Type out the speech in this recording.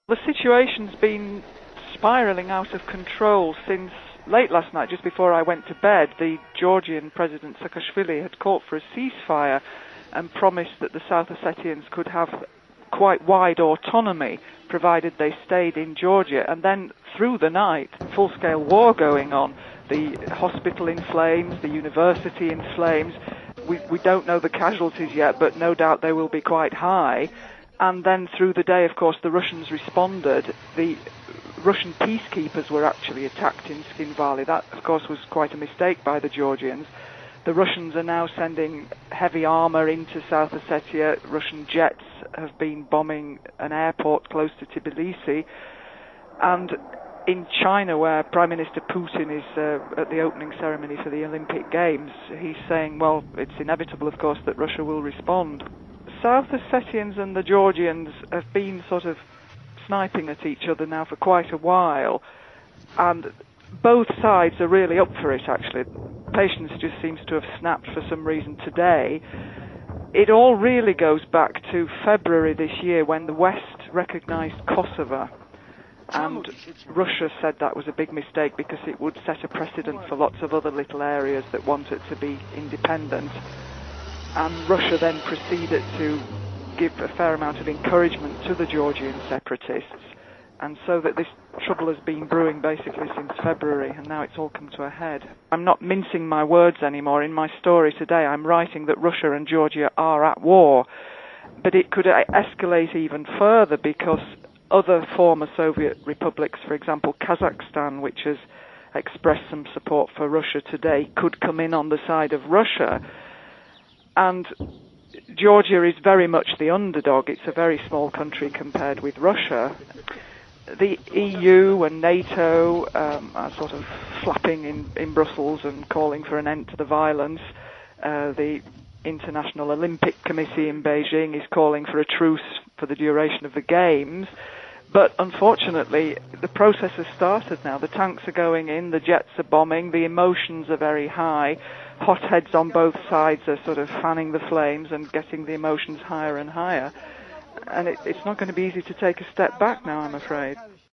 The situation's been spiralling out of control since late last night, just before I went to bed. The Georgian President Saakashvili had called for a ceasefire and promised that the South Ossetians could have quite wide autonomy provided they stayed in Georgia. And then through the night, full-scale war going on. The hospital in flames, the university in flames. We don't know the casualties yet, but no doubt they will be quite high. And then through the day, of course, the Russians responded. The Russian peacekeepers were actually attacked in Tskhinvali. That, of course, was quite a mistake by the Georgians. The Russians are now sending heavy armor into South Ossetia. Russian jets have been bombing an airport close to Tbilisi. And in China, where Prime Minister Putin is at the opening ceremony for the Olympic Games, he's saying, well, it's inevitable, of course, that Russia will respond. South Ossetians and the Georgians have been sort of sniping at each other now for quite a while, and both sides are really up for it, actually. Patience just seems to have snapped for some reason today. It all really goes back to February this year when the West recognized Kosovo, and Russia said that was a big mistake because it would set a precedent for lots of other little areas that wanted to be independent. And Russia then proceeded to give a fair amount of encouragement to the Georgian separatists, and so that this trouble has been brewing basically since February, and now it's all come to a head. I'm not mincing my words anymore. In my story today, I'm writing that Russia and Georgia are at war, but it could escalate even further because other former Soviet republics, for example Kazakhstan, which has expressed some support for Russia today, could come in on the side of Russia. And Georgia is very much the underdog. It's a very small country compared with Russia. The EU and NATO are sort of flapping in Brussels and calling for an end to the violence. The International Olympic Committee in Beijing is calling for a truce for the duration of the Games. But unfortunately, the process has started now. The tanks are going in, the jets are bombing, the emotions are very high. Hotheads on both sides are sort of fanning the flames and getting the emotions higher and higher. And it's not going to be easy to take a step back now, I'm afraid.